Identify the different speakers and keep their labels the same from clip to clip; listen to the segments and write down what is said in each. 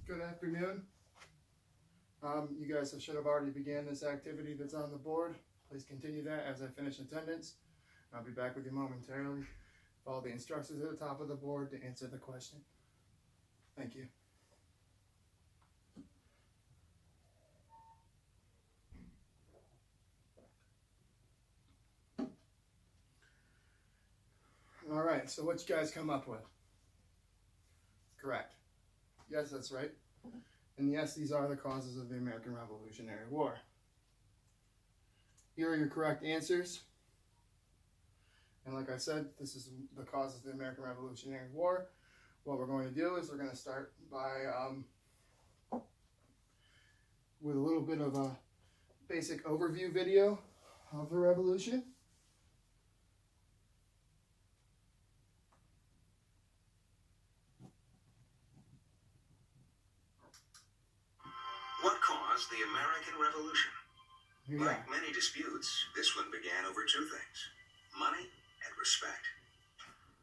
Speaker 1: Good afternoon. You guys should have already began this activity that's on the board. Please continue that as I finish attendance. I'll be back with you momentarily. Follow the instructions at the top of the board to answer the question. Thank you. All right, so what you guys come up with? Correct. Yes, that's right. And yes, these are the causes of the American Revolutionary War. Here are your correct answers. And like I said, this is the causes of the American Revolutionary War. What we're going to do is we're going to start by with a little bit of a basic overview video of the revolution.
Speaker 2: What caused the American Revolution?
Speaker 1: Yeah.
Speaker 2: Like many disputes, this one began over two things: money and respect.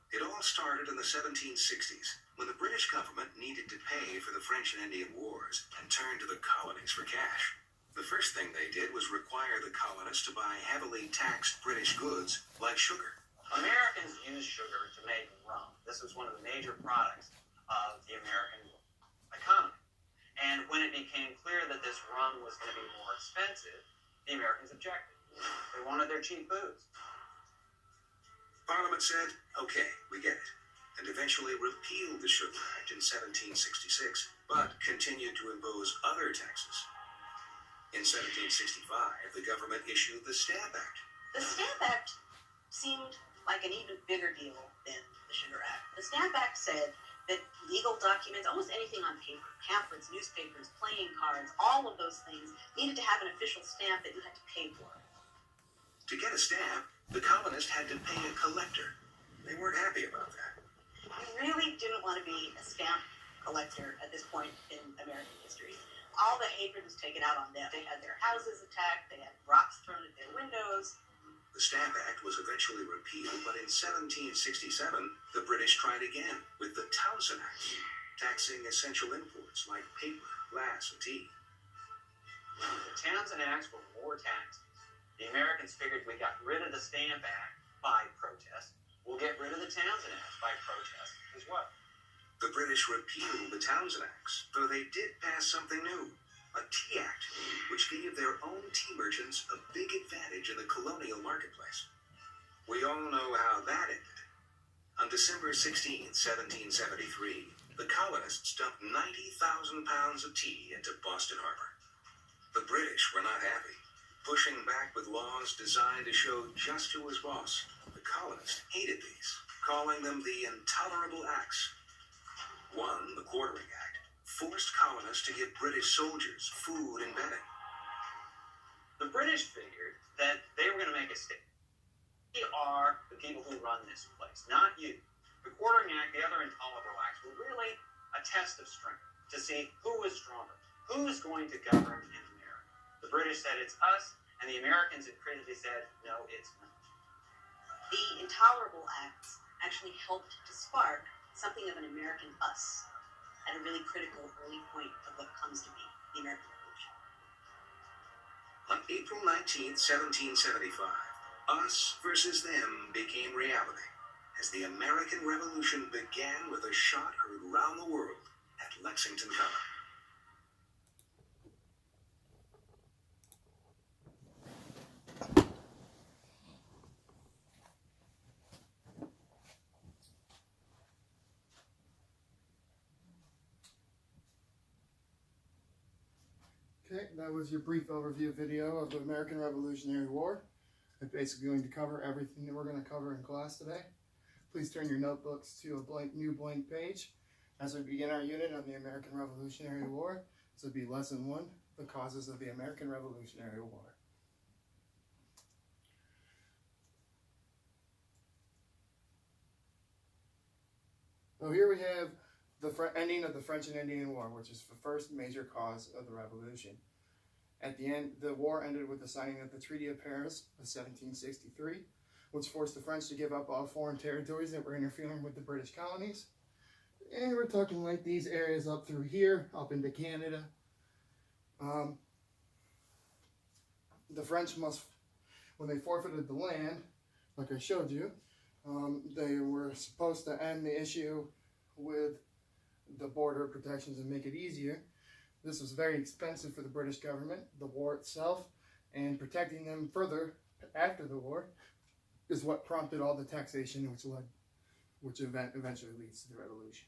Speaker 2: It all started in the 1760s, when the British government needed to pay for the French and Indian Wars and turned to the colonies for cash. The first thing they did was require the colonists to buy heavily taxed British goods like sugar.
Speaker 3: Americans used sugar to make rum. This was one of the major products of the American economy. And when it became clear that this rum was going to be more expensive, the Americans objected. They wanted their cheap booze.
Speaker 2: Parliament said, okay, we get it, and eventually repealed the Sugar Act in 1766, but continued to impose other taxes. In 1765, the government issued the Stamp Act.
Speaker 4: The Stamp Act seemed like an even bigger deal than the Sugar Act. The Stamp Act said that legal documents, almost anything on paper, pamphlets, newspapers, playing cards, all of those things needed to have an official stamp that you had to pay for.
Speaker 2: To get a stamp, the colonists had to pay a collector. They weren't happy about that.
Speaker 4: You really didn't want to be a stamp collector at this point in American history. All the hatred was taken out on them. They had their houses attacked, they had rocks thrown at their windows.
Speaker 2: The Stamp Act was eventually repealed, but in 1767, the British tried again with the Townshend Act, taxing essential imports like paper, glass, and tea.
Speaker 3: The Townshend Acts were war taxes. The Americans figured we got rid of the Stamp Act by protest. We'll get rid of the Townshend Acts by protest as well.
Speaker 2: The British repealed the Townshend Acts, though they did pass something new, a Tea Act, which gave their own tea merchants a big advantage in the colonial marketplace. We all know how that ended. On December 16, 1773, the colonists dumped 90,000 pounds of tea into Boston Harbor. The British were not happy, pushing back with laws designed to show just who was boss. The colonists hated these, calling them the Intolerable Acts. One, the Quartering Act, forced colonists to give British soldiers food and bedding.
Speaker 3: The British figured that they were going to make a statement. We are the people who run this place, not you. The Quartering Act, the other Intolerable Acts, were really a test of strength to see who was stronger, who's going to govern in America. The British said it's us, and the Americans had critically said, no, it's not.
Speaker 4: The Intolerable Acts actually helped to spark something of an American us at a really critical early point of what comes to be the American Revolution.
Speaker 2: On April 19, 1775, us versus them became reality as the American Revolution began with a shot heard around the world at Lexington Common.
Speaker 1: Okay, that was your brief overview video of the American Revolutionary War. I'm basically going to cover everything that we're going to cover in class today. Please turn your notebooks to a new blank page as we begin our unit on the American Revolutionary War. This will be Lesson 1, the causes of the American Revolutionary War. So here we have the ending of the French and Indian War, which is the first major cause of the revolution. At the end, the war ended with the signing of the Treaty of Paris of 1763, which forced the French to give up all foreign territories that were interfering with the British colonies. And we're talking like these areas up through here, up into Canada. The French must, when they forfeited the land, like I showed you, they were supposed to end the issue with the border protections and make it easier. This was very expensive for the British government, the war itself, and protecting them further after the war is what prompted all the taxation, which eventually leads to the revolution.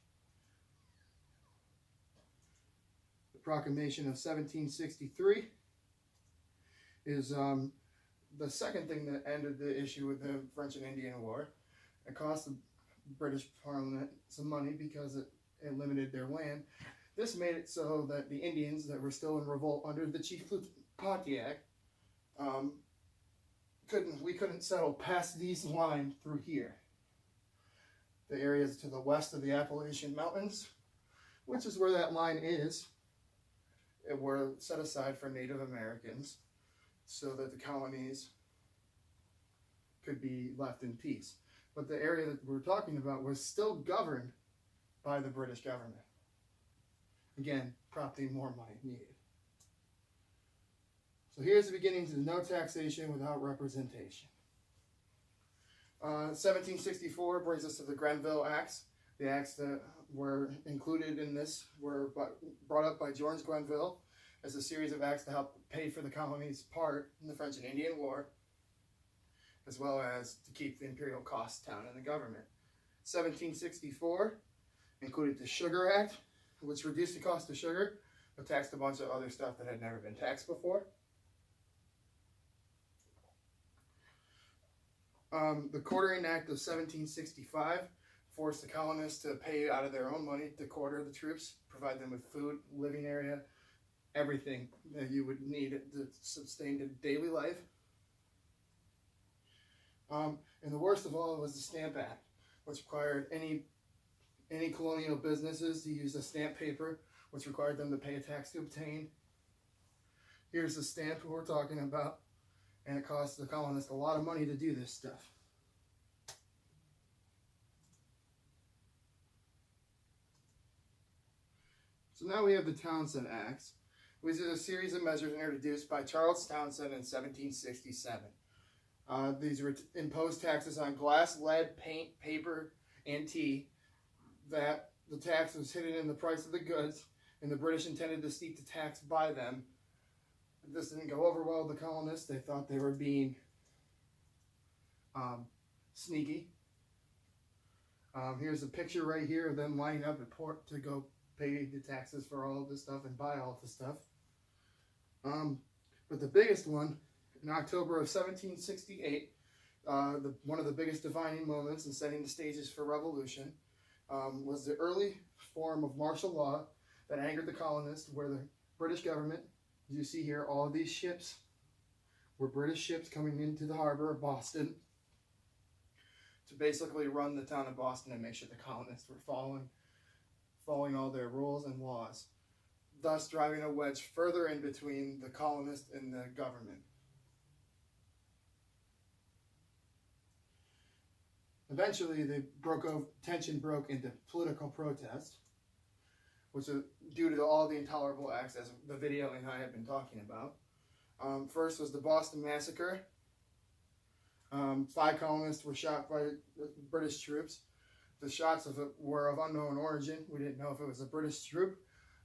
Speaker 1: The Proclamation of 1763 is the second thing that ended the issue with the French and Indian War. It cost the British Parliament some money because it limited their land. This made it so that the Indians that were still in revolt under the Chief Pontiac couldn't settle past these lines through here. The areas to the west of the Appalachian Mountains, which is where that line is, it were set aside for Native Americans so that the colonies could be left in peace. But the area that we're talking about was still governed by the British government. Again, prompting more money needed. So here's the beginnings of no taxation without representation. 1764 brings us to the Grenville Acts. The acts that were included in this were brought up by George Grenville as a series of acts to help pay for the colony's part in the French and Indian War, as well as to keep the imperial costs down in the government. 1764 included the Sugar Act, which reduced the cost of sugar, but taxed a bunch of other stuff that had never been taxed before. The Quartering Act of 1765 forced the colonists to pay out of their own money to quarter the troops, provide them with food, living area, everything that you would need to sustain their daily life. And the worst of all was the Stamp Act, which required any colonial businesses to use the stamp paper, which required them to pay a tax to obtain. Here's the stamp we're talking about, and it cost the colonists a lot of money to do this stuff. So now we have the Townshend Acts, which is a series of measures introduced by Charles Townshend in 1767. These were imposed taxes on glass, lead, paint, paper, and tea. That the tax was hidden in the price of the goods, and the British intended to seek the tax by them. This didn't go over well with the colonists. They thought they were being sneaky. Here's a picture right here of them lining up at port to go pay the taxes for all of this stuff and buy all of this stuff. But the biggest one, in October of 1768, one of the biggest defining moments in setting the stages for revolution, was the early form of martial law that angered the colonists, where the British government, as you see here, all of these ships were British ships coming into the harbor of Boston to basically run the town of Boston and make sure the colonists were following all their rules and laws, thus driving a wedge further in between the colonists and the government. Eventually, tension broke into political protest, which is due to all the intolerable acts, as the video and I have been talking about. First was the Boston Massacre. 5 colonists were shot by British troops. The shots were of unknown origin. We didn't know if it was a British troop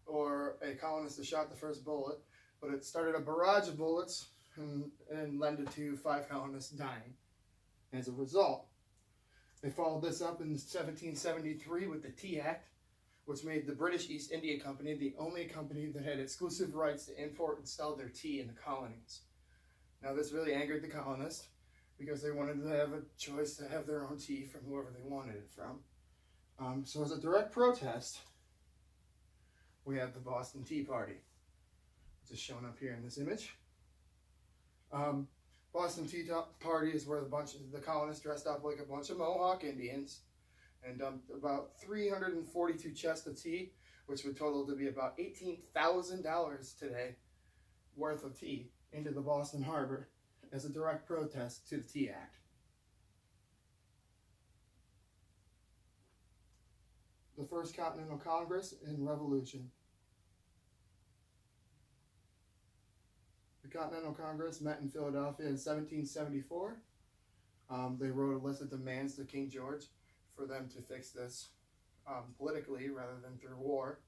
Speaker 1: or a colonist that shot the first bullet, but it started a barrage of bullets and led to 5 colonists dying as a result. They followed this up in 1773 with the Tea Act, which made the British East India Company the only company that had exclusive rights to import and sell their tea in the colonies. Now this really angered the colonists because they wanted to have a choice to have their own tea from whoever they wanted it from. So as a direct protest, we have the Boston Tea Party, which is shown up here in this image. Boston Tea Party is where the colonists dressed up like a bunch of Mohawk Indians and dumped about 342 chests of tea, which would total to be about $18,000 today worth of tea, into the Boston Harbor as a direct protest to the Tea Act. the First Continental Congress and Revolution. The Continental Congress met in Philadelphia in 1774. They wrote a list of demands to King George for them to fix this politically rather than through war.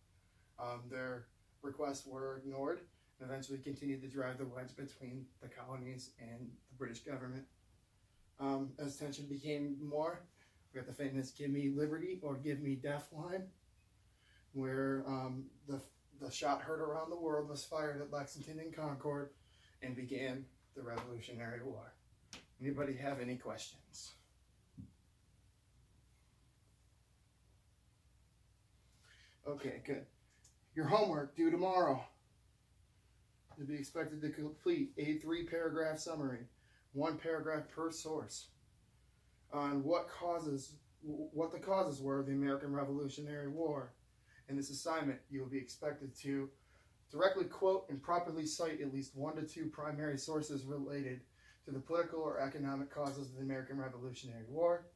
Speaker 1: Their requests were ignored and eventually continued to drive the wedge between the colonies and the British government. As tension became more, we got the famous "Give me liberty or give me death" line, where the shot heard around the world was fired at Lexington and Concord and began the Revolutionary War. Anybody have any questions? Okay, good. Your homework due tomorrow. You'll be expected to complete a 3-paragraph summary, 1 paragraph per source, on what the causes were of the American Revolutionary War. In this assignment, you will be expected to directly quote and properly cite at least 1 to 2 primary sources related to the political or economic causes of the American Revolutionary War.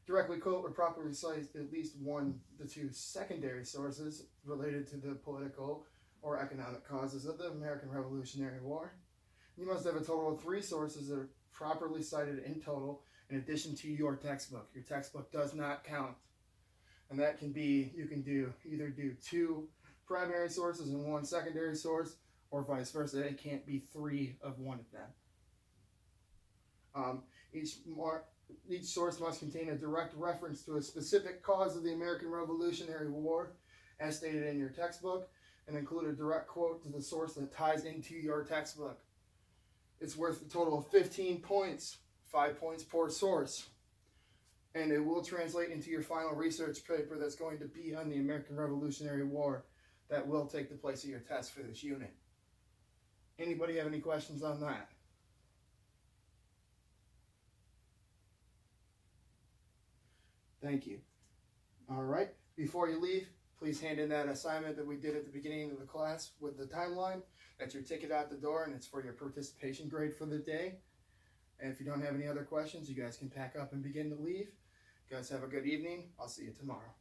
Speaker 1: Directly quote or properly cite at least 1 to 2 secondary sources related to the political or economic causes of the American Revolutionary War. You must have a total of 3 sources that are properly cited in total in addition to your textbook. Your textbook does not count. And that can be, you can either do 2 primary sources and 1 secondary source, or vice versa. It can't be 3 of one of them. Each source must contain a direct reference to a specific cause of the American Revolutionary War, as stated in your textbook, and include a direct quote to the source that ties into your textbook. It's worth a total of 15 points, 5 points per source. And it will translate into your final research paper that's going to be on the American Revolutionary War that will take the place of your test for this unit. Anybody have any questions on that? Thank you. All right, before you leave, please hand in that assignment that we did at the beginning of the class with the timeline. That's your ticket out the door, and it's for your participation grade for the day. And if you don't have any other questions, you guys can pack up and begin to leave. You guys have a good evening. I'll see you tomorrow.